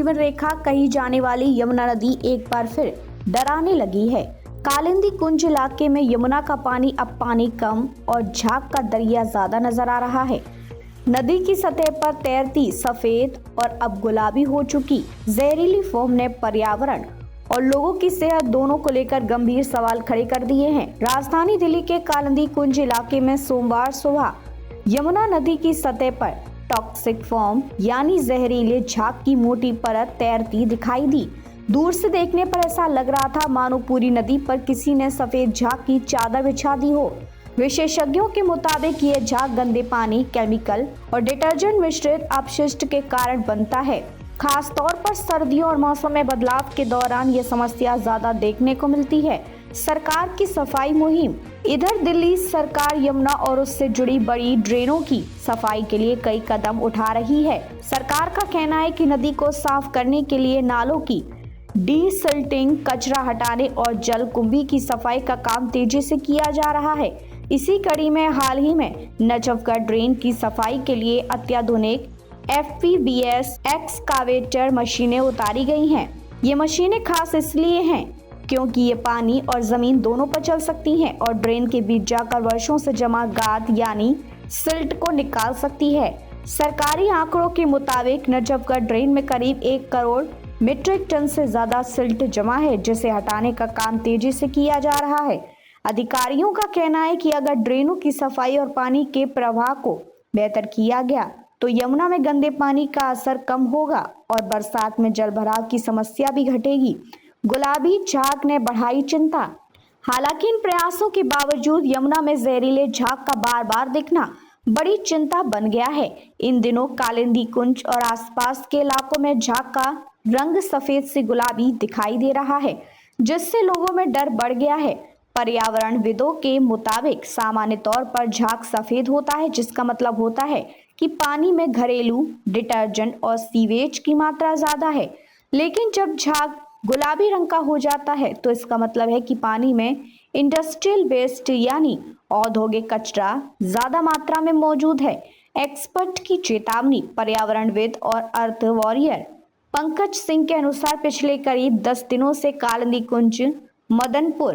जीवन रेखा कही जाने वाली यमुना नदी एक बार फिर डराने लगी है। कालिंदी कुंज इलाके में यमुना का पानी कम और झाग का दरिया ज्यादा नजर आ रहा है। नदी की सतह पर तैरती सफेद और अब गुलाबी हो चुकी जहरीली फोम ने पर्यावरण और लोगों की सेहत दोनों को लेकर गंभीर सवाल खड़े कर दिए हैं। राजधानी दिल्ली के कालिंदी कुंज इलाके में सोमवार सुबह यमुना नदी की सतह पर टॉक्सिक फोम यानी जहरीले झाग की मोटी परत तैरती दिखाई दी। दूर से देखने पर ऐसा लग रहा था मानो पूरी नदी पर किसी ने सफेद झाग की चादर बिछा दी हो। विशेषज्ञों के मुताबिक ये झाग गंदे पानी, केमिकल और डिटर्जेंट मिश्रित अपशिष्ट के कारण बनता है। खास तौर पर सर्दियों और मौसम में बदलाव के दौरान ये समस्या ज्यादा देखने को मिलती है। सरकार की सफाई मुहिम। इधर दिल्ली सरकार यमुना और उससे जुड़ी बड़ी ड्रेनों की सफाई के लिए कई कदम उठा रही है। सरकार का कहना है कि नदी को साफ करने के लिए नालों की डीसिल्टिंग, कचरा हटाने और जलकुंभी की सफाई का काम तेजी से किया जा रहा है। इसी कड़ी में हाल ही में नजफगढ़ ड्रेन की सफाई के लिए अत्याधुनिक FPBS एक्सकावेटर मशीनें उतारी गई हैं। ये मशीनें खास इसलिए हैं क्योंकि ये पानी और जमीन दोनों पर चल सकती हैं और ड्रेन के बीच जाकर वर्षों से जमा गाद यानी सिल्ट को निकाल सकती है। सरकारी आंकड़ों के मुताबिक नजफगढ़ ड्रेन में करीब 1 करोड़ मीट्रिक टन से ज्यादा सिल्ट जमा है, जिसे हटाने का काम तेजी से किया जा रहा है। अधिकारियों का कहना है कि अगर ड्रेनों की सफाई और पानी के प्रवाह को बेहतर किया गया तो यमुना में गंदे पानी का असर कम होगा और बरसात में जल भराव की समस्या भी घटेगी। गुलाबी झाग ने बढ़ाई चिंता। हालांकि इन प्रयासों के बावजूद यमुना में जहरीले झाग का बार बार दिखना बड़ी चिंता बन गया है। इन दिनों कालिंदी कुंज और आसपास के इलाकों में झाग का रंग सफेद से गुलाबी दिखाई दे रहा है, जिससे लोगों में डर बढ़ गया है। पर्यावरणविदों के मुताबिक सामान्य तौर पर झाग सफेद होता है, जिसका मतलब होता है कि पानी में घरेलू डिटर्जेंट और सीवेज की मात्रा ज्यादा है। लेकिन जब झाग गुलाबी रंग का हो जाता है तो इसका मतलब है कि पानी में इंडस्ट्रियल वेस्ट यानी औद्योगिक कचरा ज्यादा मात्रा में मौजूद है। एक्सपर्ट की चेतावनी। पर्यावरणविद और अर्थ वॉरियर पंकज सिंह के अनुसार पिछले करीब 10 दिनों से कालिंदी कुंज, मदनपुर,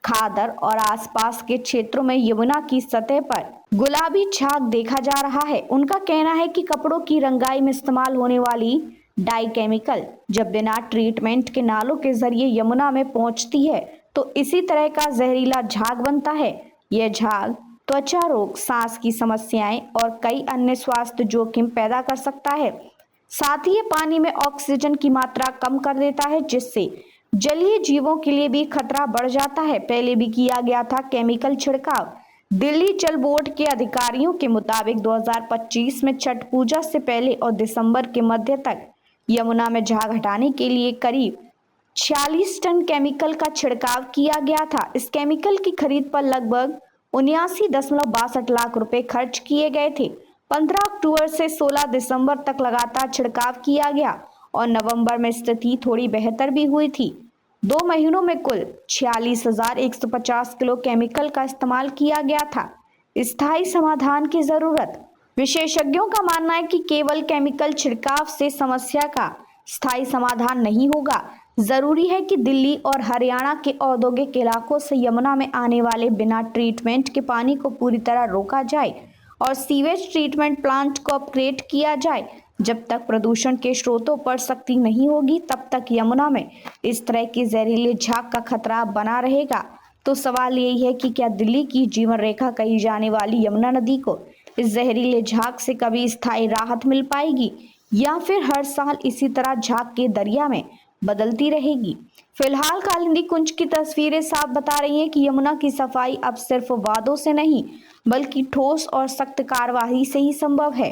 खादर और आसपास के क्षेत्रों में यमुना की सतह पर गुलाबी झाग देखा जा रहा है। उनका कहना है कि कपड़ों की रंगाई में इस्तेमाल होने वाली डाई केमिकल जब बिना ट्रीटमेंट के नालों के जरिए यमुना में पहुंचती है तो इसी तरह का जहरीला झाग बनता है। यह झाग त्वचा रोग, सांस की समस्याएं और कई अन्य स्वास्थ्य जोखिम पैदा कर सकता है। साथ ही ये पानी में ऑक्सीजन की मात्रा कम कर देता है, जिससे जलीय जीवों के लिए भी खतरा बढ़ जाता है। पहले भी किया गया था केमिकल छिड़काव। दिल्ली जल बोर्ड के अधिकारियों के मुताबिक 2025 में छठ पूजा से पहले और दिसंबर के मध्य तक यमुना में झाग हटाने के लिए करीब 46 टन केमिकल का छिड़काव किया गया था। इस केमिकल की खरीद पर लगभग 79.62 लाख रुपए खर्च किए गए थे। 15 अक्टूबर से 16 दिसंबर तक लगातार छिड़काव किया गया और नवंबर में स्थिति थोड़ी बेहतर भी हुई थी। 2 महीनों में कुल 46,150 किलो केमिकल का इस्तेमाल किया गया था। स्थायी समाधान की जरूरत। विशेषज्ञों का मानना है कि केवल केमिकल छिड़काव से समस्या का स्थायी समाधान नहीं होगा। जरूरी है कि दिल्ली और हरियाणा के औद्योगिक इलाकों से यमुना में आने वाले बिना ट्रीटमेंट के पानी को पूरी तरह रोका जाए और सीवेज ट्रीटमेंट प्लांट को अपग्रेड किया जाए। जब तक प्रदूषण के स्रोतों पर सख्ती नहीं होगी तब तक यमुना में इस तरह के जहरीले झाग का खतरा बना रहेगा। तो सवाल यही है कि क्या दिल्ली की जीवन रेखा कही जाने वाली यमुना नदी को इस जहरीले झाग से कभी स्थायी राहत मिल पाएगी या फिर हर साल इसी तरह झाग के दरिया में बदलती रहेगी। फिलहाल कालिंदी कुंज की तस्वीरें साफ बता रही हैं कि यमुना की सफाई अब सिर्फ वादों से नहीं बल्कि ठोस और सख्त कार्रवाई से ही संभव है।